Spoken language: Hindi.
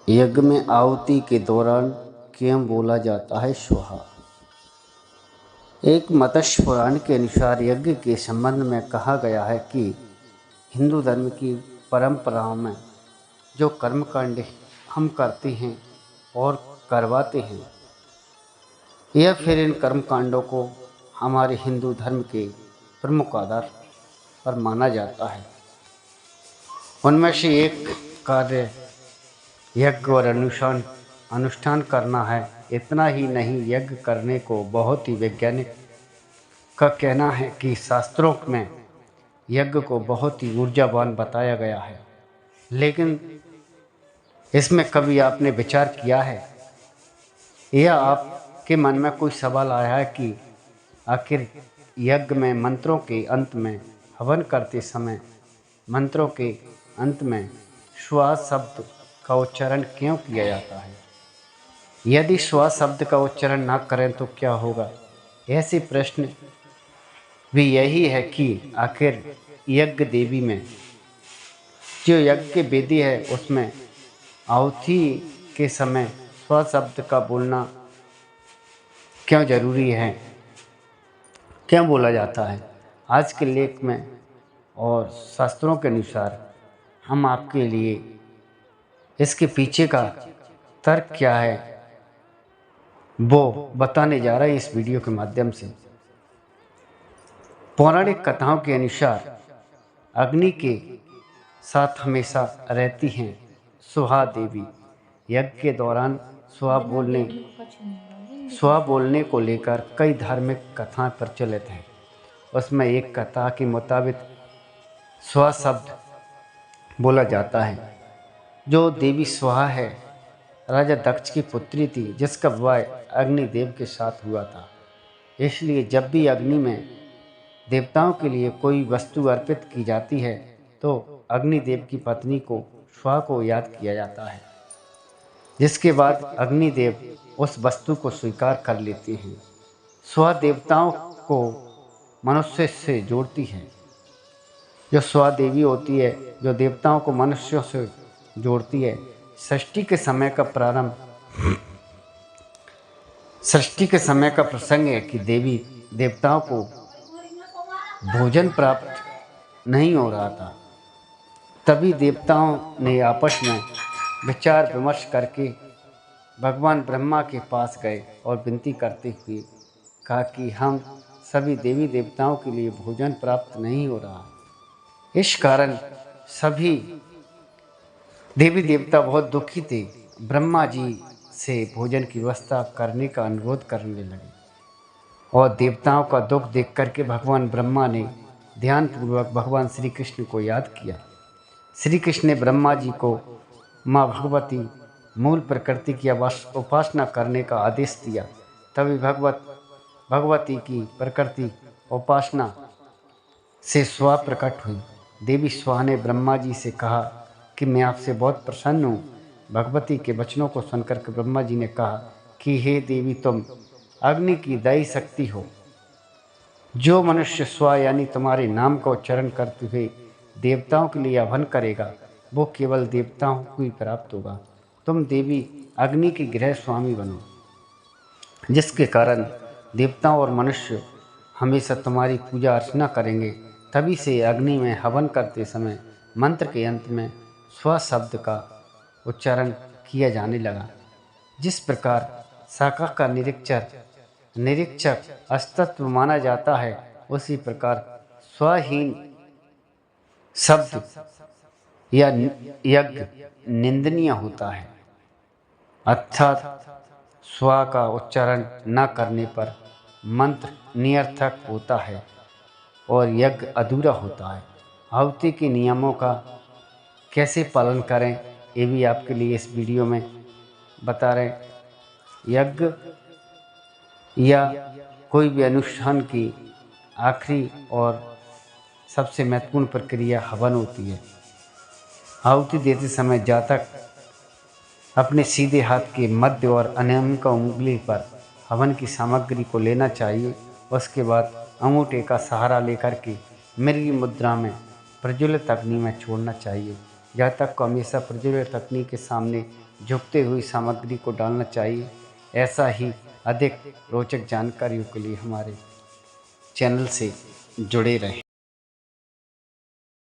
यज्ञ में आहुति के दौरान क्यों बोला जाता है स्वाहा। एक मत्स्य पुराण के अनुसार यज्ञ के संबंध में कहा गया है कि हिंदू धर्म की परंपराओं में जो कर्मकांड हम करते हैं और करवाते हैं, या फिर इन कर्मकांडों को हमारे हिंदू धर्म के प्रमुख आधार पर माना जाता है। उनमें से एक कार्य यज्ञ और अनुष्ठान करना है। इतना ही नहीं, यज्ञ करने को बहुत ही वैज्ञानिक का कहना है कि शास्त्रों में यज्ञ को बहुत ही ऊर्जावान बताया गया है। लेकिन इसमें कभी आपने विचार किया है या आपके मन में कोई सवाल आया है कि आखिर यज्ञ में मंत्रों के अंत में हवन करते समय मंत्रों के अंत में स्वाहा शब्द का उच्चारण क्यों किया जाता है? यदि स्वाहा शब्द का उच्चारण ना करें तो क्या होगा? ऐसे प्रश्न भी यही है कि आखिर यज्ञ देवी में जो यज्ञ की विधि है उसमें आहुति के समय स्वाहा शब्द का बोलना क्यों जरूरी है, क्यों बोला जाता है? आज के लेख में और शास्त्रों के अनुसार हम आपके लिए इसके पीछे का तर्क क्या है वो बताने जा रहे हैं इस वीडियो के माध्यम से। पौराणिक कथाओं के अनुसार अग्नि के साथ हमेशा रहती हैं स्वाहा देवी। यज्ञ के दौरान स्वाहा बोलने को लेकर कई धार्मिक कथाएं प्रचलित हैं। उसमें एक कथा के मुताबिक स्वाहा शब्द बोला जाता है। जो देवी स्वाहा है राजा दक्ष की पुत्री थी, जिसका विवाह अग्निदेव के साथ हुआ था। इसलिए जब भी अग्नि में देवताओं के लिए कोई वस्तु अर्पित की जाती है तो अग्निदेव की पत्नी को स्वाहा को याद किया जाता है, जिसके बाद अग्निदेव उस वस्तु को स्वीकार कर लेते हैं। स्वाहा देवताओं को मनुष्य से जोड़ती है। जो स्वाहा देवी होती है जो देवताओं को मनुष्यों से जोड़ती है। सृष्टि के समय का प्रसंग है कि देवी देवताओं को भोजन प्राप्त नहीं हो रहा था। तभी देवताओं ने आपस में विचार विमर्श करके भगवान ब्रह्मा के पास गए और विनती करते हुए कहा कि हम सभी देवी देवताओं के लिए भोजन प्राप्त नहीं हो रहा। इस कारण सभी देवी देवता बहुत दुखी थे। ब्रह्मा जी से भोजन की व्यवस्था करने का अनुरोध करने लगे और देवताओं का दुख देख करके भगवान ब्रह्मा ने ध्यानपूर्वक भगवान श्री कृष्ण को याद किया। श्री कृष्ण ने ब्रह्मा जी को माँ भगवती मूल प्रकृति की उपासना करने का आदेश दिया। तभी भगवती की प्रकृति उपासना से स्वाहा प्रकट हुई। देवी स्वाहा ने ब्रह्मा जी से कहा कि मैं आपसे बहुत प्रसन्न हूँ। भगवती के वचनों को सुनकर के ब्रह्मा जी ने कहा कि हे देवी, तुम अग्नि की दैवी शक्ति हो। जो मनुष्य स्वाहा यानी तुम्हारे नाम का उच्चारण करते हुए देवताओं के लिए हवन करेगा वो केवल देवताओं को ही प्राप्त होगा। तुम देवी अग्नि के गृह स्वामी बनो, जिसके कारण देवताओं और मनुष्य हमेशा तुम्हारी पूजा अर्चना करेंगे। तभी से अग्नि में हवन करते समय मंत्र के अंत में स्वाहा शब्द का उच्चारण किया जाने लगा। जिस प्रकार शाखा का निरीक्षक अस्तित्व माना जाता है, उसी प्रकार स्वाहीन शब्द या यज्ञ निंदनीय होता है। अर्थात स्वाहा का उच्चारण न करने पर मंत्र निरर्थक होता है और यज्ञ अधूरा होता है। आहुति के नियमों का कैसे पालन करें ये भी आपके लिए इस वीडियो में बता रहे हैं। यज्ञ या कोई भी अनुष्ठान की आखिरी और सबसे महत्वपूर्ण प्रक्रिया हवन होती है। आहुति देते समय जातक अपने सीधे हाथ के मध्य और अनामिका उंगली पर हवन की सामग्री को लेना चाहिए। उसके बाद अंगूठे का सहारा लेकर के मृगी मुद्रा में प्रज्वलित अग्नि में छोड़ना चाहिए। जातक को हमेशा प्रज्वलित अग्नि के सामने झुकते हुई सामग्री को डालना चाहिए। ऐसा ही अधिक रोचक जानकारियों के लिए हमारे चैनल से जुड़े रहें।